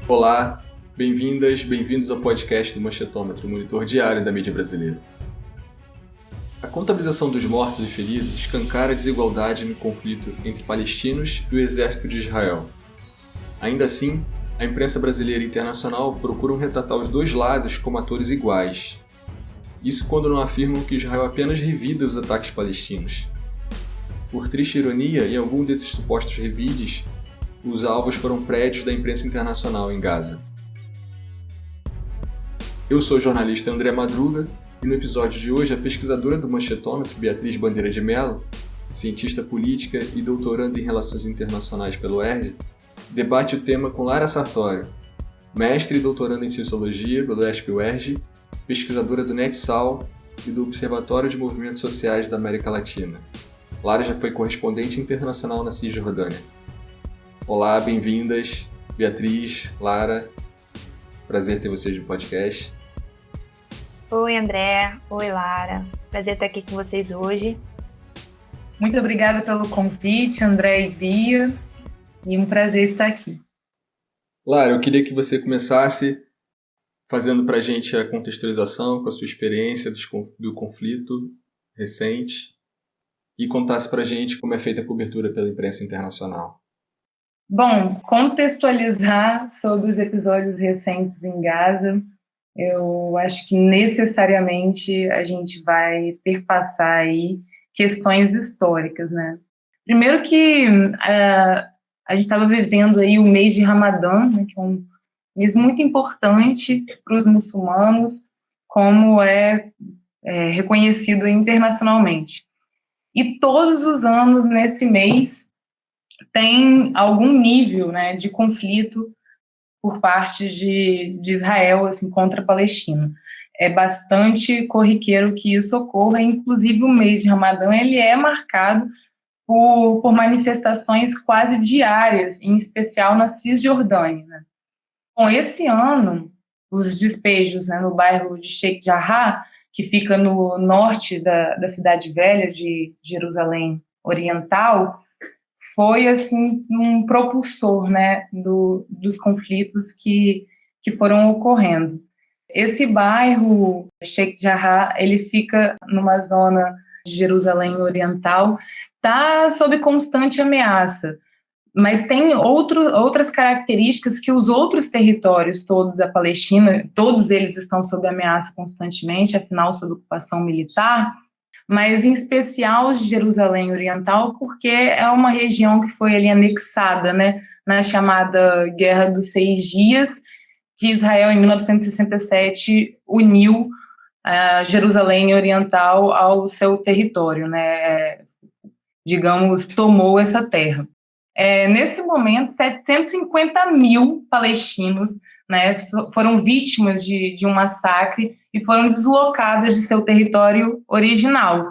Olá, bem-vindas, bem-vindos ao podcast do Manchetômetro, monitor diário da mídia brasileira. A contabilização dos mortos e feridos escancara a desigualdade no conflito entre palestinos e o exército de Israel. Ainda assim, a imprensa brasileira e internacional procuram retratar os dois lados como atores iguais. Isso quando não afirmam que Israel apenas revida os ataques palestinos. Por triste ironia, em algum desses supostos revides, os alvos foram prédios da imprensa internacional em Gaza. Eu sou o jornalista André Madruga e no episódio de hoje a pesquisadora do Manchetômetro, Beatriz Bandeira de Mello, cientista política e doutoranda em Relações Internacionais pelo UERJ, debate o tema com Lara Sartório, mestre e doutoranda em Sociologia pelo ESP-UERJ, pesquisadora do NetSal e do Observatório de Movimentos Sociais da América Latina. Lara já foi correspondente internacional na Cisjordânia. Olá, bem-vindas, Beatriz, Lara, prazer ter vocês no podcast. Oi, André, oi, Lara, prazer estar aqui com vocês hoje. Muito obrigada pelo convite, André e Bia, e um prazer estar aqui. Lara, eu queria que você começasse fazendo para a gente a contextualização com a sua experiência do conflito recente e contasse para a gente como é feita a cobertura pela imprensa internacional. Bom, contextualizar sobre os episódios recentes em Gaza, eu acho que necessariamente a gente vai perpassar aí questões históricas, né? Primeiro que a gente estava vivendo aí o mês de Ramadã, né, que é um mês muito importante para os muçulmanos, como é reconhecido internacionalmente. E todos os anos nesse mês tem algum nível, né, de conflito por parte de Israel assim, contra a Palestina. É bastante corriqueiro que isso ocorra, inclusive o mês de Ramadã ele é marcado por manifestações quase diárias, em especial na Cisjordânia. Né? Bom, esse ano, os despejos, né, no bairro de Sheikh Jarrah, que fica no norte da cidade velha de Jerusalém Oriental, foi assim um propulsor, né, dos conflitos que foram ocorrendo. Esse bairro, Sheikh Jarrah, ele fica numa zona de Jerusalém Oriental, está sob constante ameaça, mas tem outras características que os outros territórios todos da Palestina, todos eles estão sob ameaça constantemente, afinal, sob ocupação militar, mas em especial de Jerusalém Oriental, porque é uma região que foi ali anexada, né, na chamada Guerra dos 6 Dias, que Israel, em 1967, uniu Jerusalém Oriental ao seu território, né, digamos, tomou essa terra. Nesse momento, 750 mil palestinos, né, foram vítimas de um massacre e foram deslocadas de seu território original.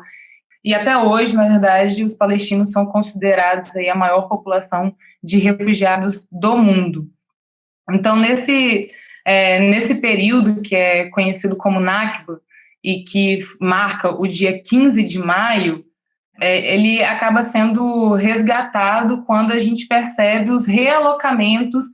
E até hoje, na verdade, os palestinos são considerados aí a maior população de refugiados do mundo. Então, nesse período que é conhecido como Nakba e que marca o dia 15 de maio, ele acaba sendo resgatado quando a gente percebe os realocamentos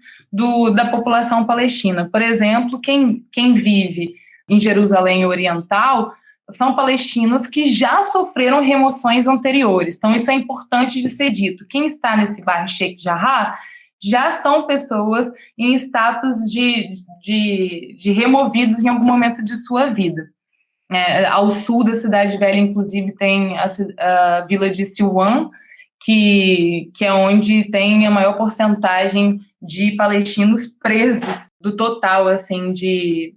da população palestina. Por exemplo, quem vive em Jerusalém Oriental são palestinos que já sofreram remoções anteriores. Então, isso é importante de ser dito. Quem está nesse bairro Sheikh Jarrah já são pessoas em status de removidos em algum momento de sua vida. Ao sul da Cidade Velha, inclusive, tem a vila de Silwan, que é onde tem a maior porcentagem de palestinos presos do total, assim, de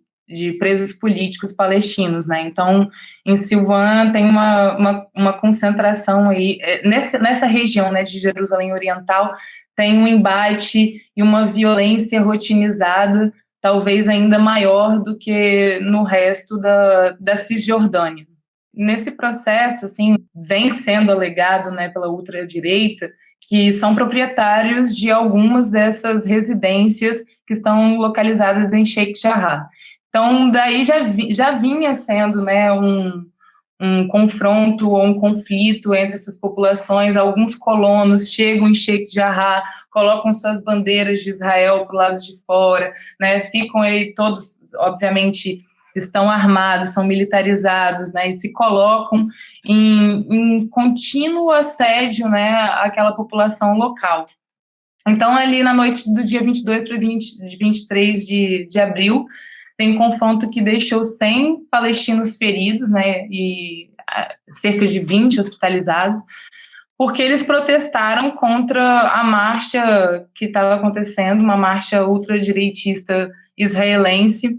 presos políticos palestinos, né? Então, em Silwan tem uma concentração aí, nessa região, né, de Jerusalém Oriental, tem um embate e uma violência rotinizada talvez ainda maior do que no resto da Cisjordânia. Nesse processo, assim, vem sendo alegado, né, pela ultradireita que são proprietários de algumas dessas residências que estão localizadas em Sheikh Jarrah. Então, daí já vinha sendo, né, um confronto ou um conflito entre essas populações. Alguns colonos chegam em Sheikh Jarrah, colocam suas bandeiras de Israel para o lado de fora, né? Ficam aí todos, obviamente, estão armados, são militarizados, né? E se colocam em contínuo assédio, né, àquela população local. Então, ali na noite do dia 22 para 23 de abril, tem um confronto que deixou 100 palestinos feridos, né, e cerca de 20 hospitalizados, porque eles protestaram contra a marcha que estava acontecendo, uma marcha ultradireitista israelense,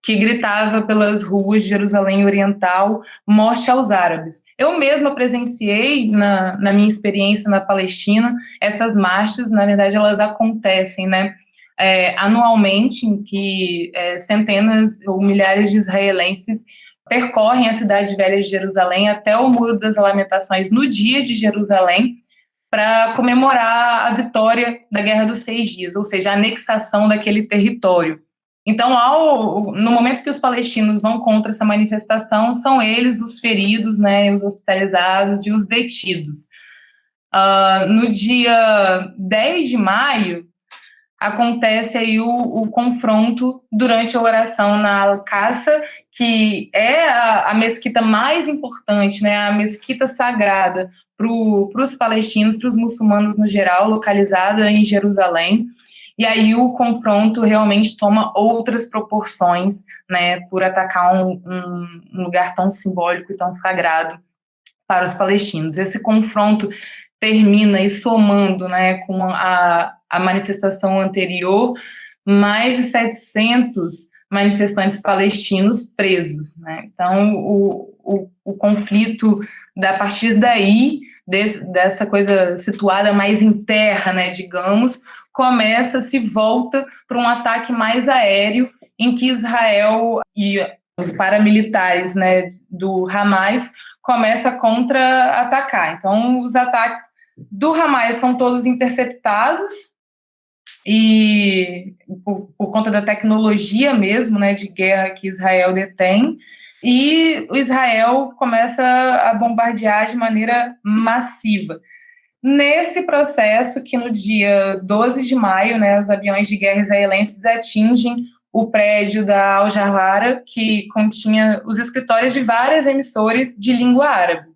que gritava pelas ruas de Jerusalém Oriental, morte aos árabes. Eu mesma presenciei, na minha experiência na Palestina, essas marchas. Na verdade, elas acontecem, né, anualmente, em que centenas ou milhares de israelenses percorrem a cidade velha de Jerusalém até o Muro das Lamentações no dia de Jerusalém, para comemorar a vitória da Guerra dos 6 Dias, ou seja, a anexação daquele território. Então, no momento que os palestinos vão contra essa manifestação, são eles os feridos, né, os hospitalizados e os detidos. No dia 10 de maio, acontece aí o confronto durante a oração na Al-Aqsa, que é a mesquita mais importante, né, a mesquita sagrada para os palestinos, para os muçulmanos no geral, localizada em Jerusalém. E aí o confronto realmente toma outras proporções, né, por atacar um lugar tão simbólico e tão sagrado para os palestinos. Esse confronto termina e somando, né, com a manifestação anterior, mais de 700 manifestantes palestinos presos, né? Então, o conflito, a partir daí, dessa coisa situada mais em terra, né, digamos, se volta para um ataque mais aéreo, em que Israel e os paramilitares, né, do Hamas começa a contra-atacar. Então, os ataques do Hamas são todos interceptados, e por conta da tecnologia mesmo, né, de guerra que Israel detém, e o Israel começa a bombardear de maneira massiva. Nesse processo que no dia 12 de maio, né, os aviões de guerra israelenses atingem o prédio da Al Jazeera, que continha os escritórios de várias emissoras de língua árabe.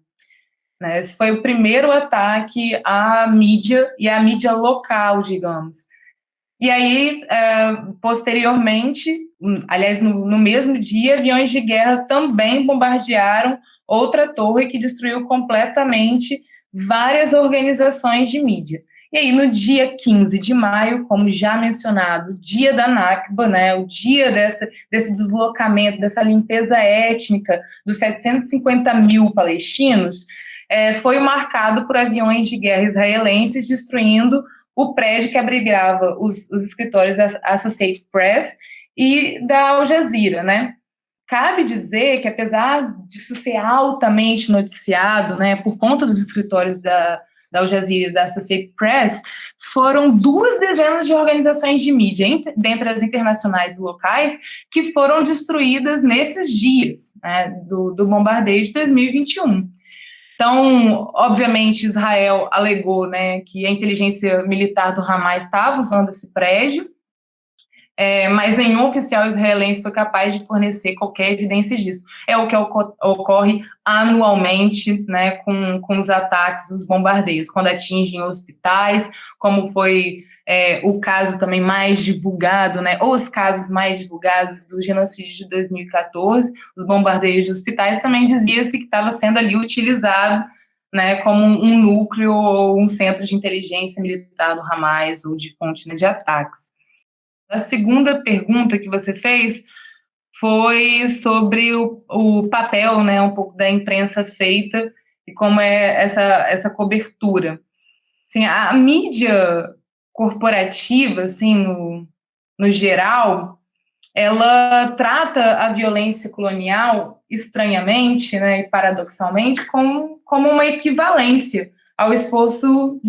Né? Esse foi o primeiro ataque à mídia, e à mídia local, digamos. E aí, posteriormente, aliás, no mesmo dia, aviões de guerra também bombardearam outra torre que destruiu completamente várias organizações de mídia. E aí, no dia 15 de maio, como já mencionado, dia da Nakba, né, o dia desse deslocamento, dessa limpeza étnica dos 750 mil palestinos, foi marcado por aviões de guerra israelenses destruindo o prédio que abrigava os escritórios da Associated Press e da Al Jazeera, né? Cabe dizer que, apesar disso ser altamente noticiado, né, por conta dos escritórios da Al Jazeera e da Associated Press, foram 2 dezenas de organizações de mídia, dentre as internacionais e locais, que foram destruídas nesses dias, né, do bombardeio de 2021. Então, obviamente, Israel alegou, né, que a inteligência militar do Hamas estava usando esse prédio, mas nenhum oficial israelense foi capaz de fornecer qualquer evidência disso. É o que ocorre anualmente, né, com os ataques, os bombardeios, quando atingem hospitais, como foi o caso também mais divulgado, né, ou os casos mais divulgados do genocídio de 2014, os bombardeios de hospitais, também dizia-se que estava sendo ali utilizado, né, como um núcleo ou um centro de inteligência militar do Hamas ou de fonte, né, de ataques. A segunda pergunta que você fez foi sobre o papel, né, um pouco da imprensa feita e como é essa cobertura. Assim, a mídia corporativa, assim, no geral, ela trata a violência colonial, estranhamente, né, e paradoxalmente, como uma equivalência ao esforço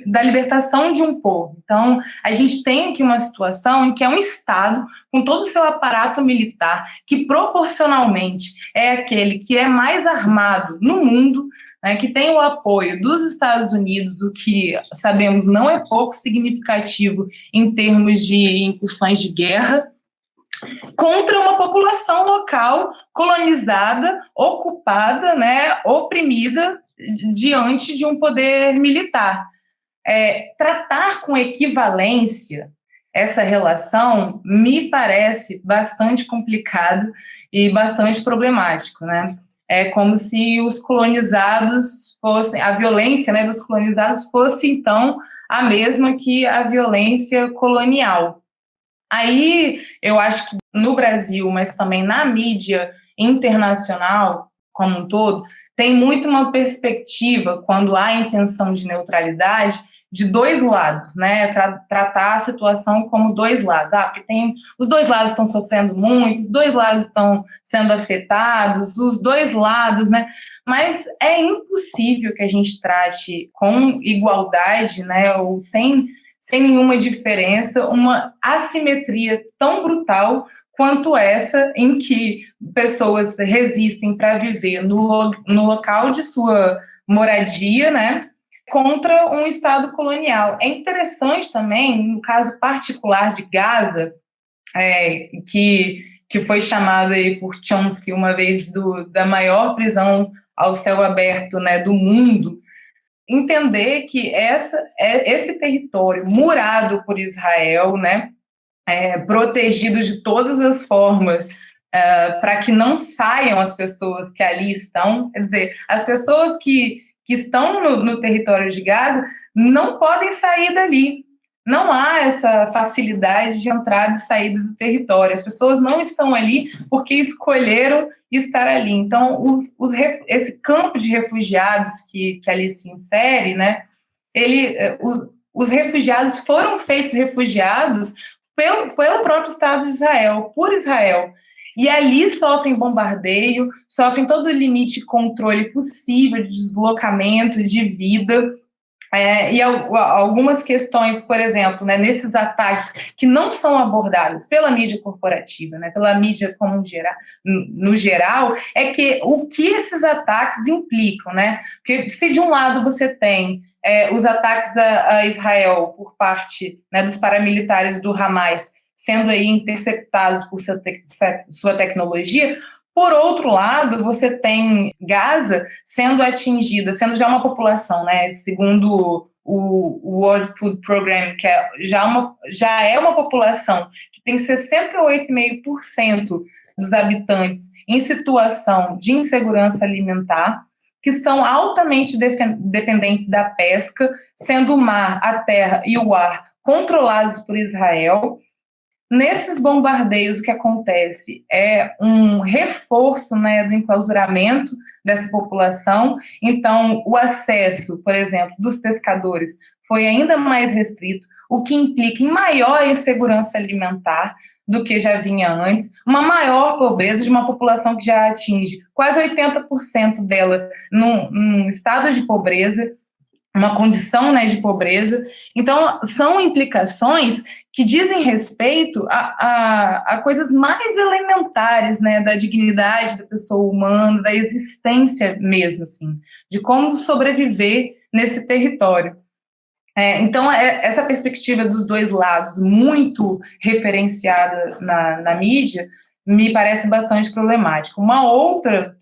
da libertação de um povo. Então, a gente tem aqui uma situação em que é um Estado, com todo o seu aparato militar, que proporcionalmente é aquele que é mais armado no mundo, né, que tem o apoio dos Estados Unidos, o que sabemos não é pouco significativo em termos de incursões de guerra, contra uma população local colonizada, ocupada, né, oprimida diante de um poder militar. Tratar com equivalência essa relação me parece bastante complicado e bastante problemático, né? É como se os colonizados fossem, a violência, né, dos colonizados fosse, então, a mesma que a violência colonial. Aí, eu acho que no Brasil, mas também na mídia internacional como um todo, tem muito uma perspectiva, quando há intenção de neutralidade, de dois lados, né? Tratar a situação como dois lados. Porque os dois lados estão sofrendo muito, os dois lados estão sendo afetados, os dois lados, né? Mas é impossível que a gente trate com igualdade, né? Ou sem nenhuma diferença, uma assimetria tão brutal quanto essa em que pessoas resistem para viver no local de sua moradia, né, contra um Estado colonial. É interessante também, no caso particular de Gaza, que foi chamado aí por Chomsky uma vez da maior prisão ao céu aberto, né, do mundo, entender que esse território murado por Israel, né, protegido de todas as formas, para que não saiam as pessoas que ali estão, quer dizer, as pessoas que estão no território de Gaza não podem sair dali. Não há essa facilidade de entrada e saída do território. As pessoas não estão ali porque escolheram estar ali. Então, esse campo de refugiados que ali se insere, né, os refugiados foram feitos refugiados pelo próprio Estado de Israel, por Israel. E ali sofrem bombardeio, sofrem todo o limite de controle possível, de deslocamento, de vida. E algumas questões, por exemplo, né, nesses ataques que não são abordadas pela mídia corporativa, né, pela mídia no geral, é que o que esses ataques implicam, né? Porque se de um lado você tem os ataques a Israel por parte, né, dos paramilitares do Hamas sendo aí interceptados por sua tecnologia, por outro lado, você tem Gaza sendo atingida, sendo já uma população, né, segundo o World Food Program, que já é uma população que tem 68,5% dos habitantes em situação de insegurança alimentar, que são altamente dependentes da pesca, sendo o mar, a terra e o ar controlados por Israel. Nesses bombardeios, o que acontece é um reforço, né, do enclausuramento dessa população. Então, o acesso, por exemplo, dos pescadores foi ainda mais restrito, o que implica em maior insegurança alimentar do que já vinha antes, uma maior pobreza de uma população que já atinge quase 80% dela num estado de pobreza, uma condição, né, de pobreza. Então, são implicações que dizem respeito a coisas mais elementares, né, da dignidade da pessoa humana, da existência mesmo, assim, de como sobreviver nesse território. Então, essa perspectiva dos dois lados, muito referenciada na mídia, me parece bastante problemática. Uma outra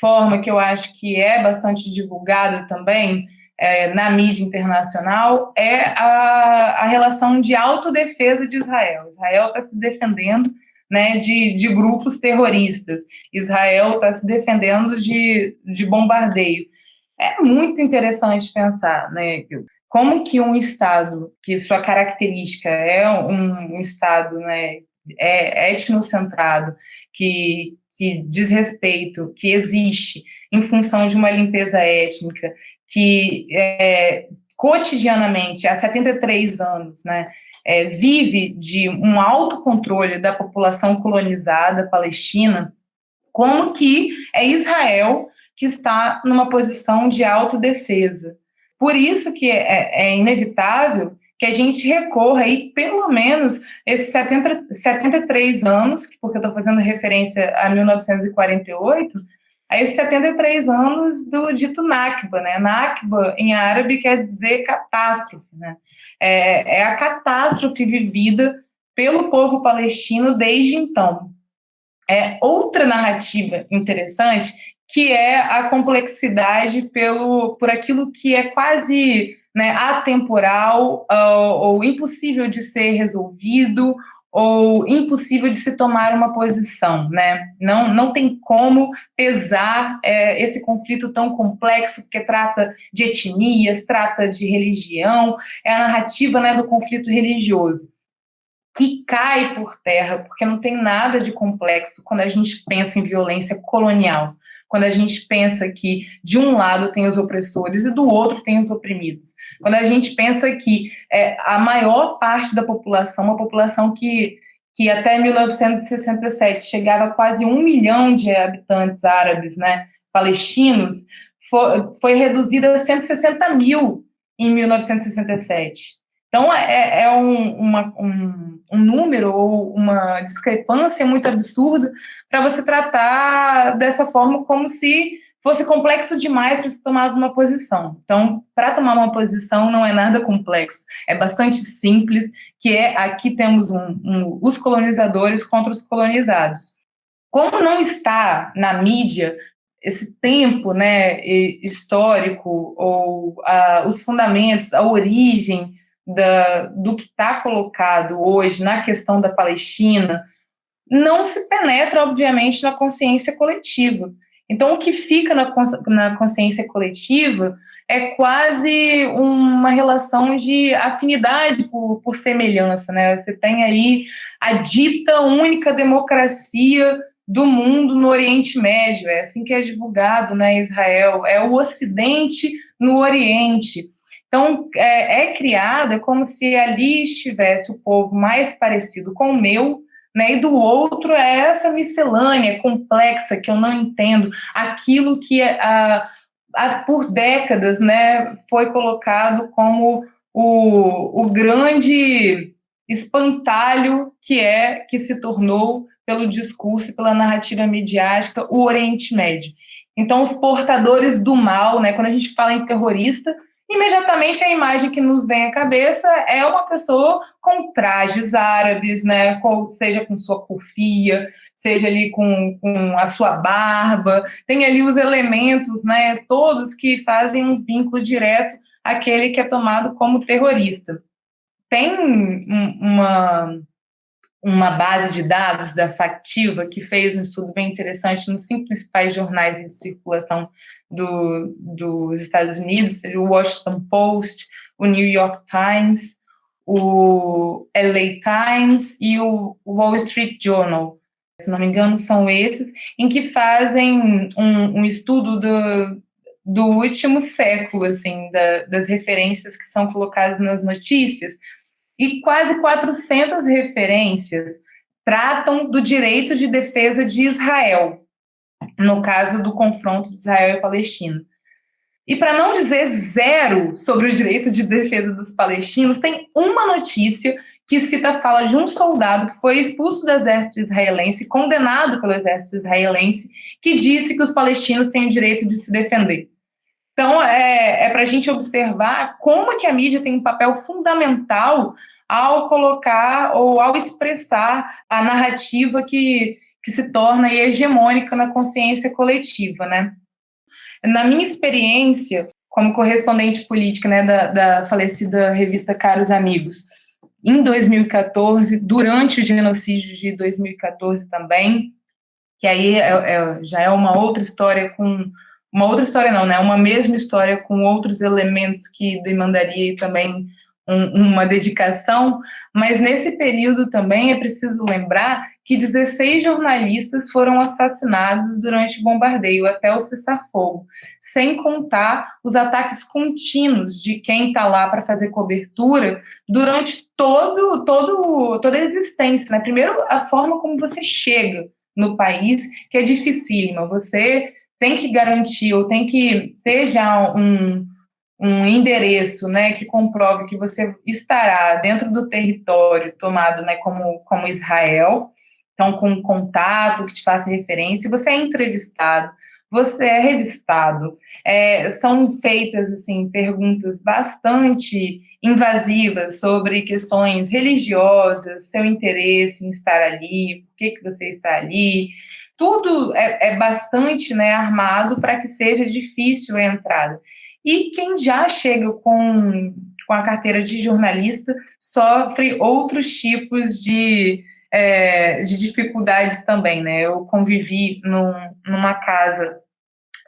forma que eu acho que é bastante divulgada também na mídia internacional é a relação de autodefesa de Israel. Israel está se defendendo, né, de grupos terroristas. Israel está se defendendo de bombardeio. É muito interessante pensar, né, como que um Estado, que sua característica é um Estado, né, etnocentrado, que diz respeito, que existe em função de uma limpeza étnica, que cotidianamente, há 73 anos, né, vive de um autocontrole da população colonizada palestina, como que é Israel que está numa posição de autodefesa. Por isso que é inevitável que a gente recorra aí, pelo menos, esses 73 anos, porque eu estou fazendo referência a 1948, a esses 73 anos do dito Nakba, né? Nakba, em árabe, quer dizer catástrofe, né? É a catástrofe vivida pelo povo palestino desde então. Outra narrativa interessante, que é a complexidade por aquilo que é quase, né, atemporal, ou impossível de ser resolvido, ou impossível de se tomar uma posição, né? Não tem como pesar esse conflito tão complexo, porque trata de etnias, trata de religião, é a narrativa, né, do conflito religioso, que cai por terra, porque não tem nada de complexo quando a gente pensa em violência colonial, quando a gente pensa que de um lado tem os opressores e do outro tem os oprimidos, quando a gente pensa que a maior parte da população, uma população que até 1967 chegava a quase 1 milhão de habitantes árabes, né, palestinos, foi reduzida a 160 mil em 1967. Então, um número ou uma discrepância muito absurda para você tratar dessa forma como se fosse complexo demais para se tomar uma posição. Então, para tomar uma posição não é nada complexo, é bastante simples, que aqui temos os colonizadores contra os colonizados. Como não está na mídia esse tempo, né, histórico, ou os fundamentos, a origem do que está colocado hoje na questão da Palestina, não se penetra, obviamente, na consciência coletiva. Então, o que fica na consciência coletiva é quase uma relação de afinidade por semelhança, né? Você tem aí a dita única democracia do mundo no Oriente Médio, é assim que é divulgado, né, Israel, é o Ocidente no Oriente. Então, é como se ali estivesse o povo mais parecido com o meu, né, e do outro é essa miscelânea complexa que eu não entendo, aquilo que por décadas, né, foi colocado como o grande espantalho que se tornou pelo discurso, pela narrativa midiática, o Oriente Médio. Então, os portadores do mal, né, quando a gente fala em terrorista, imediatamente a imagem que nos vem à cabeça é uma pessoa com trajes árabes, né, seja com sua kufia, seja ali com a sua barba, tem ali os elementos, né, todos que fazem um vínculo direto àquele que é tomado como terrorista. Tem uma base de dados da Factiva que fez um estudo bem interessante nos 5 principais jornais de circulação dos Estados Unidos, seja o Washington Post, o New York Times, o LA Times e o Wall Street Journal. Se não me engano, são esses, em que fazem um estudo do último século, assim, das referências que são colocadas nas notícias, e quase 400 referências tratam do direito de defesa de Israel, no caso do confronto de Israel e Palestina. E para não dizer zero sobre os direitos de defesa dos palestinos, tem uma notícia que cita a fala de um soldado que foi expulso do exército israelense, condenado pelo exército israelense, que disse que os palestinos têm o direito de se defender. Então, para a gente observar como que a mídia tem um papel fundamental ao colocar ou ao expressar a narrativa que se torna hegemônica na consciência coletiva, né? Na minha experiência como correspondente política, né, da falecida revista Caros Amigos, em 2014, durante o genocídio de 2014 também, que aí já é uma outra história uma mesma história com outros elementos que demandaria também uma dedicação, mas nesse período também é preciso lembrar que 16 jornalistas foram assassinados durante o bombardeio até o cessar-fogo, sem contar os ataques contínuos de quem está lá para fazer cobertura durante toda a existência, né? Primeiro, a forma como você chega no país, que é dificílima, você tem que garantir ou tem que ter já um endereço, né, que comprove que você estará dentro do território tomado, né, como Israel, então com um contato que te faça referência, você é entrevistado, você é revistado, são feitas assim perguntas bastante invasivas sobre questões religiosas, seu interesse em estar ali, por que você está ali, tudo é bastante, né, armado para que seja difícil a entrada. E quem já chega com a carteira de jornalista sofre outros tipos de dificuldades também, né? Eu convivi numa casa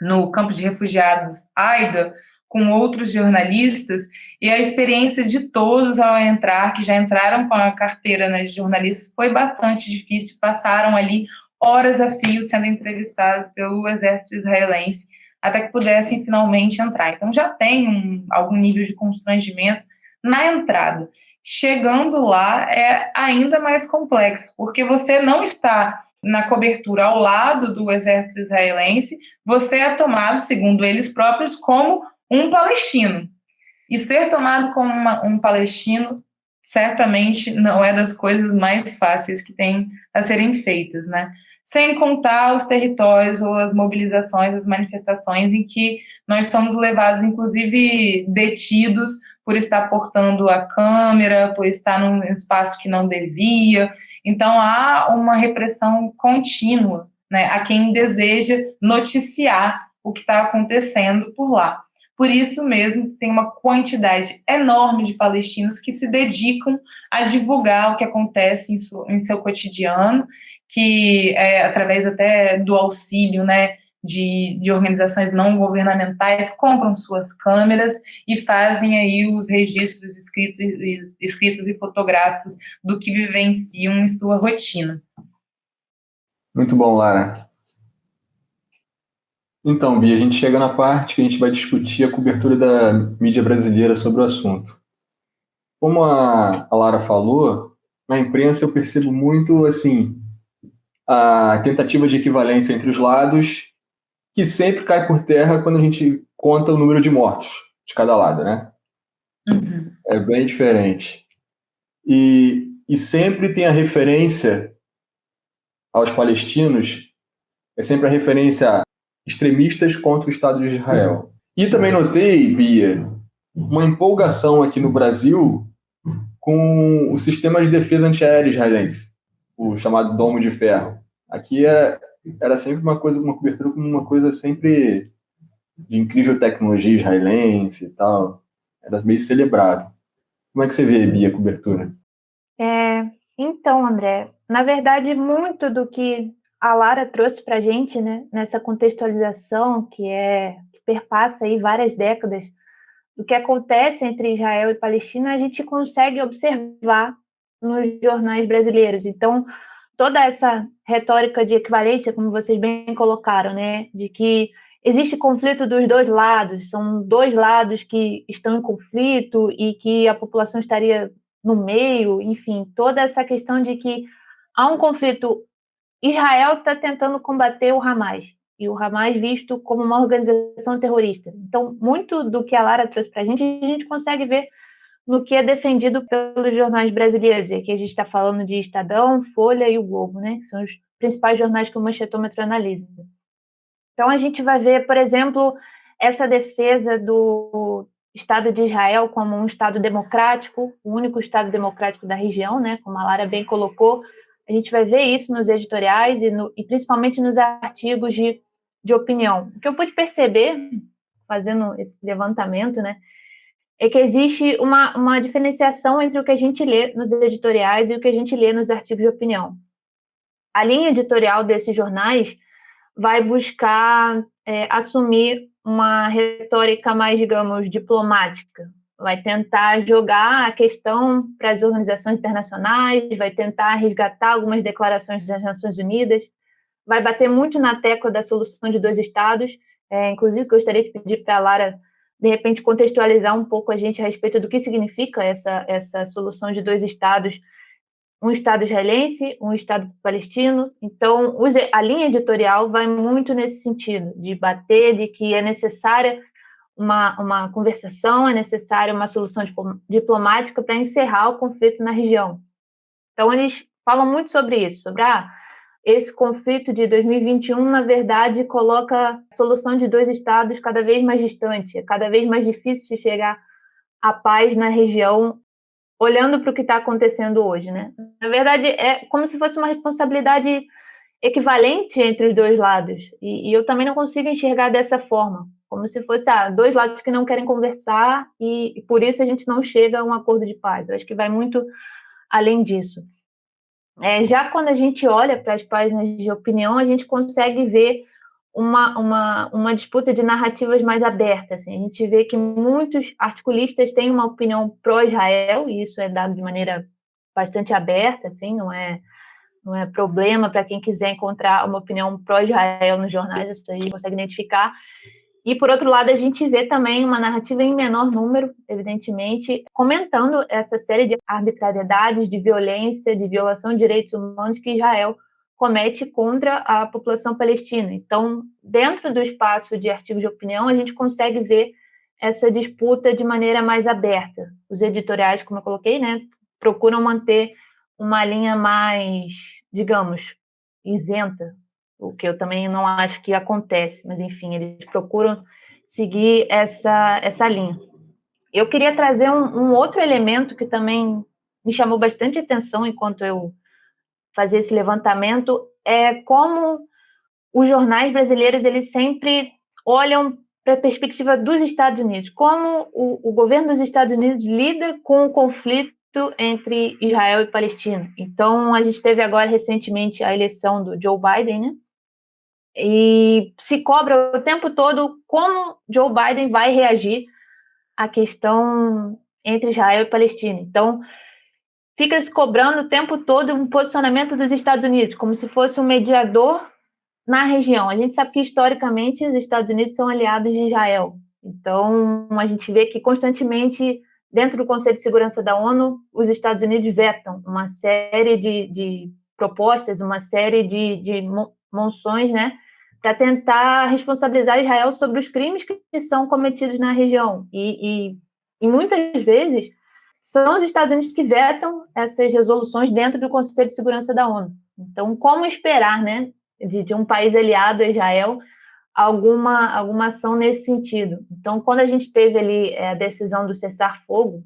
no campo de refugiados Aida com outros jornalistas e a experiência de todos ao entrar, que já entraram com a carteira, né, de jornalistas, foi bastante difícil, passaram ali horas a fio sendo entrevistados pelo exército israelense até que pudessem finalmente entrar. Então já tem algum nível de constrangimento na entrada. Chegando lá é ainda mais complexo, porque você não está na cobertura ao lado do exército israelense, você é tomado, segundo eles próprios, como um palestino. E ser tomado como um palestino certamente não é das coisas mais fáceis que tem a serem feitas, né? Sem contar os territórios ou as mobilizações, as manifestações em que nós somos levados, inclusive detidos por estar portando a câmera, por estar num espaço que não devia. Então, há uma repressão contínua, né, a quem deseja noticiar o que está acontecendo por lá. Por isso mesmo, tem uma quantidade enorme de palestinos que se dedicam a divulgar o que acontece em seu cotidiano, que através até do auxílio, né, de organizações não governamentais, compram suas câmeras e fazem aí os registros escritos e fotográficos do que vivenciam em sua rotina. Muito bom, Lara. Então, Bia, a gente chega na parte que a gente vai discutir a cobertura da mídia brasileira sobre o assunto. Como a Lara falou, na imprensa eu percebo muito, assim, a tentativa de equivalência entre os lados, que sempre cai por terra quando a gente conta o número de mortos de cada lado, né? Uhum. É bem diferente. E sempre tem a referência aos palestinos, é sempre a referência a extremistas contra o Estado de Israel. E também notei, Bia, uma empolgação aqui no Brasil com o sistema de defesa antiaérea israelense, o chamado Domo de Ferro. Aqui era sempre uma cobertura como uma coisa sempre de incrível tecnologia israelense e tal. Era meio celebrado. Como é que você vê, Bia, a cobertura? Então, André, na verdade, muito do que a Lara trouxe para a gente, né, nessa contextualização que perpassa aí várias décadas do que acontece entre Israel e Palestina, a gente consegue observar nos jornais brasileiros. Então, toda essa retórica de equivalência, como vocês bem colocaram, né, de que existe conflito dos dois lados, são dois lados que estão em conflito e que a população estaria no meio, enfim, toda essa questão de que há um conflito. Israel está tentando combater o Hamas, e o Hamas visto como uma organização terrorista. Então, muito do que a Lara trouxe para a gente consegue ver no que é defendido pelos jornais brasileiros. E aqui a gente está falando de Estadão, Folha e o Globo, né? Que são os principais jornais que o Manchetômetro analisa. Então, a gente vai ver, por exemplo, essa defesa do Estado de Israel como um Estado democrático, o único Estado democrático da região, né? Como a Lara bem colocou. A gente vai ver isso nos editoriais e principalmente nos artigos de opinião. O que eu pude perceber, fazendo esse levantamento, né, é que existe uma diferenciação entre o que a gente lê nos editoriais e o que a gente lê nos artigos de opinião. A linha editorial desses jornais vai buscar assumir uma retórica mais, digamos, diplomática. Vai tentar jogar a questão para as organizações internacionais, vai tentar resgatar algumas declarações das Nações Unidas, vai bater muito na tecla da solução de dois estados. Inclusive, gostaria de pedir para a Lara, de repente, contextualizar um pouco a gente a respeito do que significa essa solução de dois estados, um Estado israelense, um Estado palestino. Então, a linha editorial vai muito nesse sentido, de bater de que é necessária uma conversação, é necessária uma solução diplomática para encerrar o conflito na região. Então, eles falam muito sobre isso, sobre esse conflito de 2021, na verdade, coloca a solução de 2 estados cada vez mais distante, é cada vez mais difícil de chegar à paz na região, olhando para o que está acontecendo hoje, né? Na verdade, é como se fosse uma responsabilidade equivalente entre os 2 lados, e eu também não consigo enxergar dessa forma, como se fosse 2 lados que não querem conversar e por isso a gente não chega a um acordo de paz. Eu acho que vai muito além disso. Já quando a gente olha para as páginas de opinião, a gente consegue ver uma disputa de narrativas mais aberta. Assim. A gente vê que muitos articulistas têm uma opinião pró-Israel, e isso é dado de maneira bastante aberta, assim, não é problema para quem quiser encontrar uma opinião pró-Israel nos jornais, isso aí consegue identificar. E, por outro lado, a gente vê também uma narrativa em menor número, evidentemente, comentando essa série de arbitrariedades, de violência, de violação de direitos humanos que Israel comete contra a população palestina. Então, dentro do espaço de artigos de opinião, a gente consegue ver essa disputa de maneira mais aberta. Os editoriais, como eu coloquei, né, procuram manter uma linha mais, digamos, isenta, o que eu também não acho que acontece, mas, enfim, eles procuram seguir essa linha. Eu queria trazer um outro elemento que também me chamou bastante atenção enquanto eu fazia esse levantamento, é como os jornais brasileiros, eles sempre olham para a perspectiva dos Estados Unidos, como o governo dos Estados Unidos lida com o conflito entre Israel e Palestina. Então, a gente teve agora, recentemente, a eleição do Joe Biden, né? E se cobra o tempo todo como Joe Biden vai reagir à questão entre Israel e Palestina. Então, fica se cobrando o tempo todo um posicionamento dos Estados Unidos, como se fosse um mediador na região. A gente sabe que, historicamente, os Estados Unidos são aliados de Israel. Então, a gente vê que, constantemente, dentro do Conselho de Segurança da ONU, os Estados Unidos vetam uma série de propostas, uma série de moções, né, para tentar responsabilizar Israel sobre os crimes que são cometidos na região. E muitas vezes são os Estados Unidos que vetam essas resoluções dentro do Conselho de Segurança da ONU. Então, como esperar, né, de um país aliado a Israel alguma ação nesse sentido? Então, quando a gente teve ali a decisão do cessar-fogo,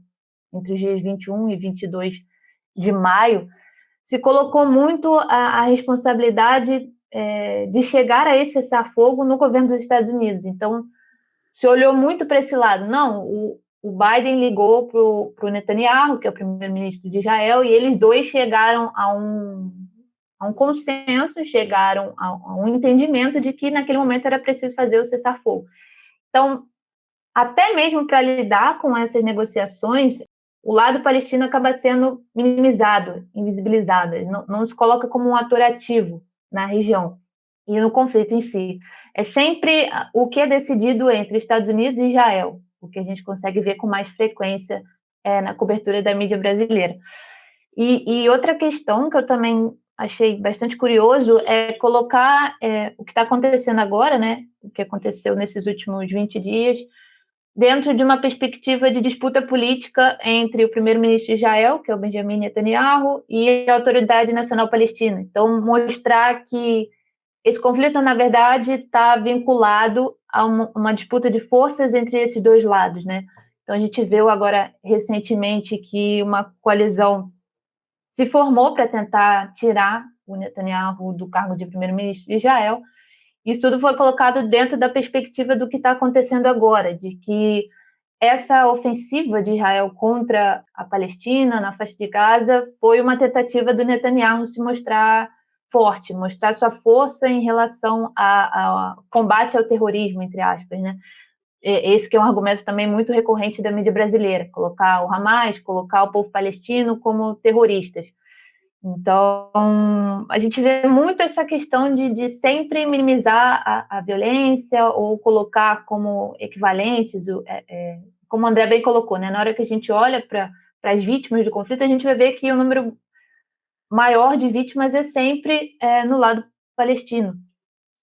entre os dias 21 e 22 de maio, se colocou muito a responsabilidade de chegar a esse cessar-fogo no governo dos Estados Unidos. Então, se olhou muito para esse lado. Não, o Biden ligou para o Netanyahu, que é o primeiro-ministro de Israel, e eles dois chegaram a um consenso, chegaram a um entendimento de que naquele momento era preciso fazer o cessar-fogo. Então, até mesmo para lidar com essas negociações, o lado palestino acaba sendo minimizado, invisibilizado, não se coloca como um ator ativo na região e no conflito em si. É sempre o que é decidido entre Estados Unidos e Israel, o que a gente consegue ver com mais frequência na cobertura da mídia brasileira. E outra questão que eu também achei bastante curioso é colocar o que está acontecendo agora, né, o que aconteceu nesses últimos 20 dias, dentro de uma perspectiva de disputa política entre o primeiro-ministro de Israel, que é o Benjamin Netanyahu, e a Autoridade Nacional Palestina. Então, mostrar que esse conflito, na verdade, está vinculado a uma disputa de forças entre esses dois lados, né? Então, a gente viu agora, recentemente, que uma coalizão se formou para tentar tirar o Netanyahu do cargo de primeiro-ministro de Israel. Isso tudo foi colocado dentro da perspectiva do que está acontecendo agora, de que essa ofensiva de Israel contra a Palestina, na faixa de Gaza, foi uma tentativa do Netanyahu se mostrar forte, mostrar sua força em relação ao combate ao terrorismo, entre aspas, né? Esse que é um argumento também muito recorrente da mídia brasileira, colocar o Hamas, colocar o povo palestino como terroristas. Então, a gente vê muito essa questão de sempre minimizar a violência ou colocar como equivalentes, como o André bem colocou, né? Na hora que a gente olha para as vítimas do conflito, a gente vai ver que o número maior de vítimas é sempre no lado palestino.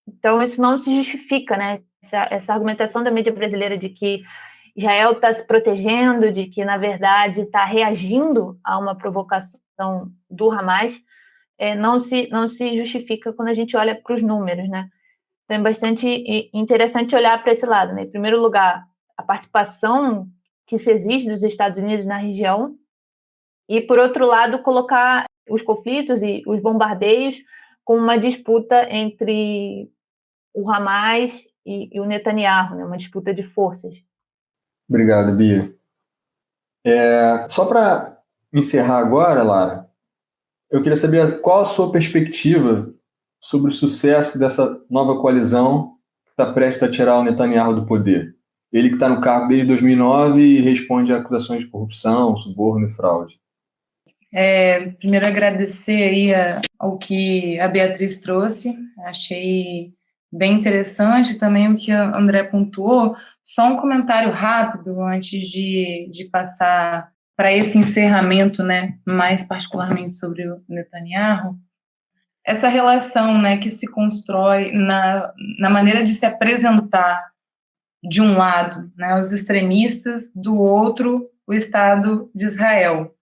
Então, isso não se justifica, né? Essa argumentação da mídia brasileira de que Israel está se protegendo, de que, na verdade, está reagindo a uma provocação do Hamas, não se justifica quando a gente olha para os números, né? Então é bastante interessante olhar para esse lado, né? Em primeiro lugar, a participação que se exige dos Estados Unidos na região, e, por outro lado, colocar os conflitos e os bombardeios como uma disputa entre o Hamas e o Netanyahu, né? Uma disputa de forças. Obrigado, Bia. Só para encerrar agora, Lara, eu queria saber qual a sua perspectiva sobre o sucesso dessa nova coalizão que está prestes a tirar o Netanyahu do poder. Ele que está no cargo desde 2009 e responde a acusações de corrupção, suborno e fraude. Primeiro agradecer aí ao que a Beatriz trouxe, achei bem interessante também o que a André pontuou. Só um comentário rápido antes de passar para esse encerramento, né, mais particularmente sobre o Netanyahu. Essa relação, né, que se constrói na maneira de se apresentar, de um lado, né, os extremistas, do outro, o Estado de Israel,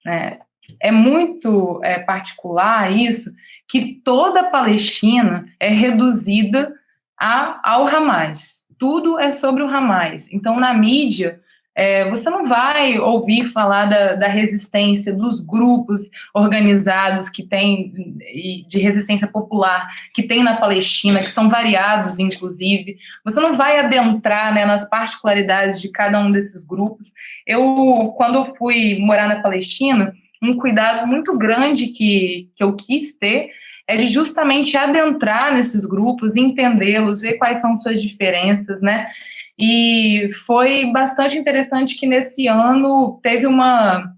né? É muito particular isso, que toda a Palestina é reduzida ao Hamas. Tudo é sobre o Hamas. Então, na mídia, você não vai ouvir falar da resistência, dos grupos organizados que tem, de resistência popular, que tem na Palestina, que são variados, inclusive. Você não vai adentrar, né, nas particularidades de cada um desses grupos. Quando eu fui morar na Palestina, um cuidado muito grande que eu quis ter é de justamente adentrar nesses grupos, entendê-los, ver quais são suas diferenças, né? E foi bastante interessante que nesse ano teve uma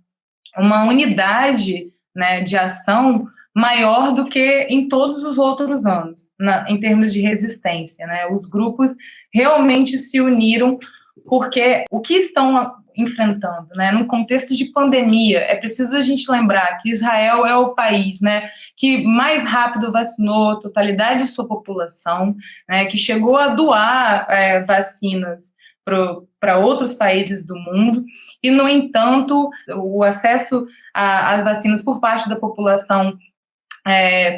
unidade, né, de ação maior do que em todos os outros anos, em termos de resistência, né? Os grupos realmente se uniram, porque o que estão enfrentando, né, num contexto de pandemia, é preciso a gente lembrar que Israel é o país, né, que mais rápido vacinou a totalidade de sua população, né, que chegou a doar vacinas para outros países do mundo, e, no entanto, o acesso às vacinas por parte da população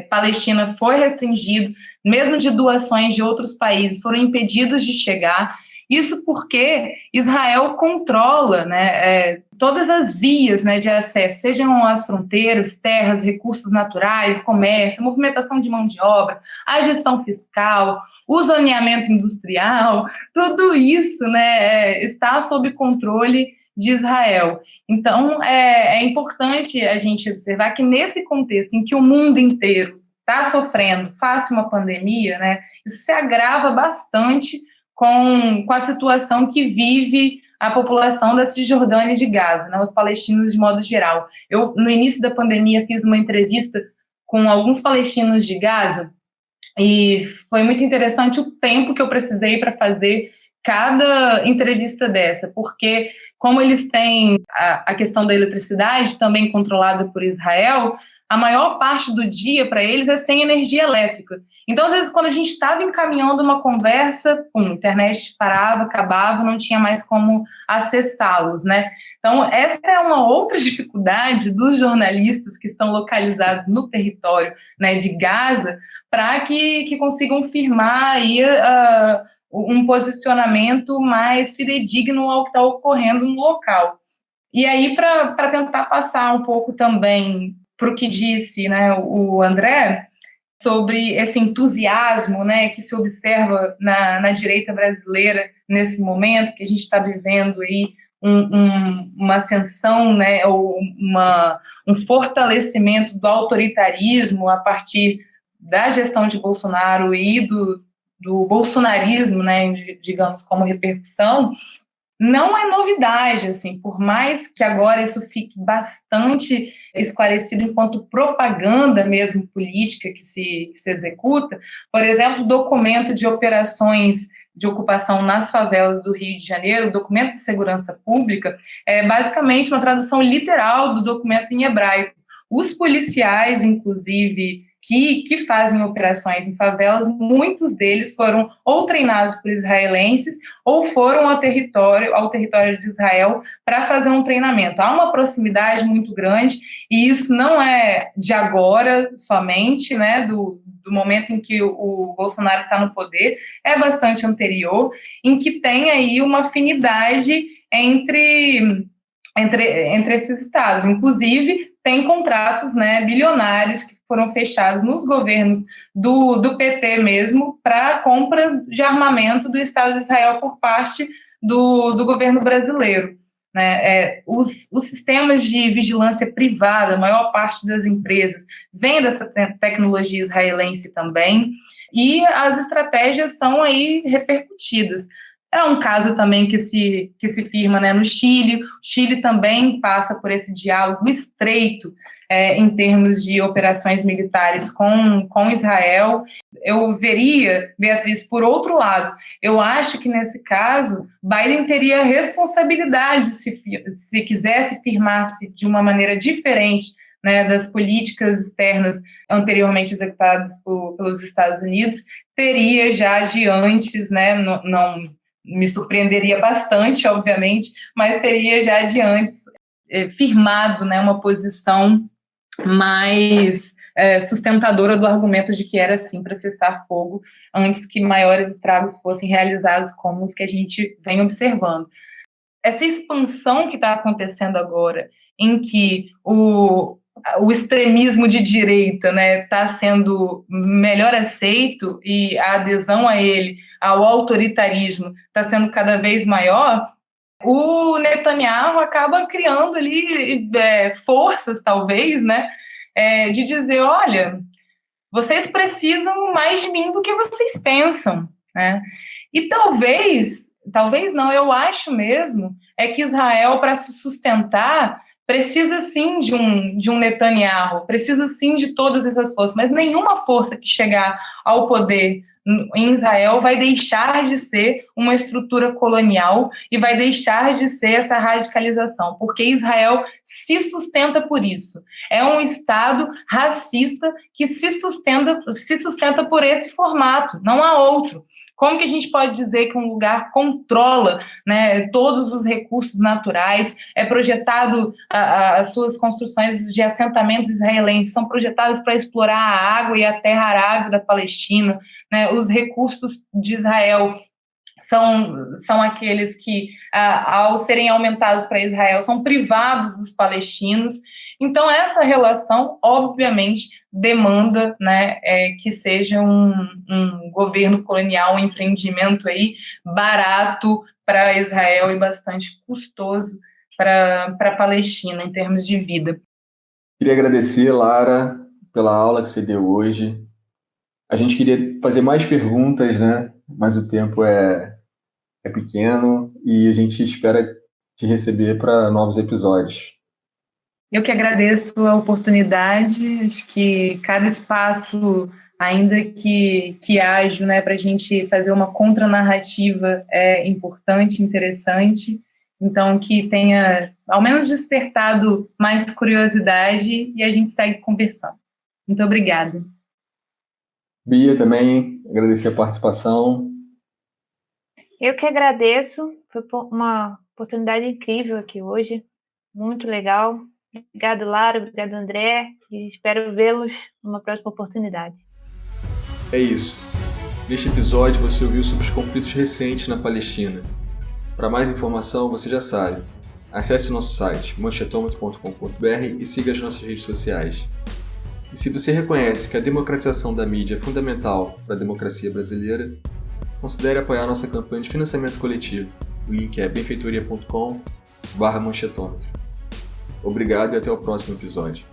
palestina foi restringido, mesmo de doações de outros países foram impedidos de chegar. Isso porque Israel controla, né, todas as vias, né, de acesso, sejam as fronteiras, terras, recursos naturais, o comércio, a movimentação de mão de obra, a gestão fiscal, o zoneamento industrial, tudo isso, né, está sob controle de Israel. Então, é importante a gente observar que nesse contexto em que o mundo inteiro está sofrendo face a uma pandemia, né, isso se agrava bastante com a situação que vive a população da Cisjordânia e de Gaza, né, os palestinos de modo geral. Eu, no início da pandemia, fiz uma entrevista com alguns palestinos de Gaza e foi muito interessante o tempo que eu precisei para fazer cada entrevista dessa, porque como eles têm a questão da eletricidade também controlada por Israel, a maior parte do dia para eles é sem energia elétrica. Então, às vezes, quando a gente estava encaminhando uma conversa, a internet parava, acabava, não tinha mais como acessá-los, né? Então, essa é uma outra dificuldade dos jornalistas que estão localizados no território, né, de Gaza, para que consigam firmar aí um posicionamento mais fidedigno ao que está ocorrendo no local. E aí, para tentar passar um pouco também para o que disse, né, o André, sobre esse entusiasmo, né, que se observa na direita brasileira nesse momento, que a gente está vivendo aí uma ascensão, né, ou um fortalecimento do autoritarismo a partir da gestão de Bolsonaro e do bolsonarismo, né, digamos, como repercussão, não é novidade, assim, por mais que agora isso fique bastante esclarecido enquanto propaganda mesmo política que se executa. Por exemplo, o documento de operações de ocupação nas favelas do Rio de Janeiro, o documento de segurança pública, é basicamente uma tradução literal do documento em hebraico. Os policiais, inclusive, que fazem operações em favelas, muitos deles foram ou treinados por israelenses ou foram ao território de Israel para fazer um treinamento. Há uma proximidade muito grande e isso não é de agora somente, né, do momento em que o Bolsonaro está no poder, é bastante anterior, em que tem aí uma afinidade entre esses estados. Inclusive, tem contratos, né, bilionários que foram fechados nos governos do PT mesmo para a compra de armamento do Estado de Israel por parte do governo brasileiro. Né? Os sistemas de vigilância privada, a maior parte das empresas vem dessa tecnologia israelense também, e as estratégias são aí repercutidas. É um caso também que se firma, né, no Chile. O Chile também passa por esse diálogo estreito em termos de operações militares com Israel. Eu veria, Beatriz, por outro lado, eu acho que nesse caso Biden teria responsabilidade se quisesse firmar-se de uma maneira diferente, né, das políticas externas anteriormente executadas pelos Estados Unidos, teria já de antes, né, não me surpreenderia bastante, obviamente, mas teria já de antes firmado, né, uma posição mais sustentadora do argumento de que era sim para cessar fogo antes que maiores estragos fossem realizados como os que a gente vem observando. Essa expansão que está acontecendo agora, em que o extremismo de direita, né, está sendo melhor aceito e a adesão a ele, ao autoritarismo, está sendo cada vez maior, o Netanyahu acaba criando ali forças, talvez, né, de dizer, olha, vocês precisam mais de mim do que vocês pensam, né? E talvez não, eu acho mesmo, que Israel, para se sustentar, precisa sim de um Netanyahu, precisa sim de todas essas forças, mas nenhuma força que chegar ao poder em Israel vai deixar de ser uma estrutura colonial e vai deixar de ser essa radicalização, porque Israel se sustenta por isso. É um Estado racista que se sustenta por esse formato, não há outro. Como que a gente pode dizer que um lugar controla, né, todos os recursos naturais, é projetado, as suas construções de assentamentos israelenses são projetadas para explorar a água e a terra arável da Palestina, né, os recursos de Israel são aqueles que, ao serem aumentados para Israel, são privados dos palestinos. Então, essa relação, obviamente, demanda, né, que seja um governo colonial, um empreendimento aí barato para Israel e bastante custoso para a Palestina, em termos de vida. Queria agradecer, Lara, pela aula que você deu hoje. A gente queria fazer mais perguntas, né, mas o tempo é pequeno e a gente espera te receber para novos episódios. Eu que agradeço a oportunidade, acho que cada espaço, ainda que ágil, né, para a gente fazer uma contranarrativa é importante, interessante, então que tenha, ao menos, despertado mais curiosidade e a gente segue conversando. Muito obrigada. Bia, também, agradecer a participação. Eu que agradeço, foi uma oportunidade incrível aqui hoje, muito legal. Obrigado, Lara, obrigado, André, e espero vê-los numa próxima oportunidade. É isso. Neste episódio você ouviu sobre os conflitos recentes na Palestina. Para mais informação, você já sabe. Acesse o nosso site, manchetometro.com.br e siga as nossas redes sociais. E se você reconhece que a democratização da mídia é fundamental para a democracia brasileira, considere apoiar nossa campanha de financiamento coletivo. O link é benfeitoria.com/manchetômetro. Obrigado e até o próximo episódio.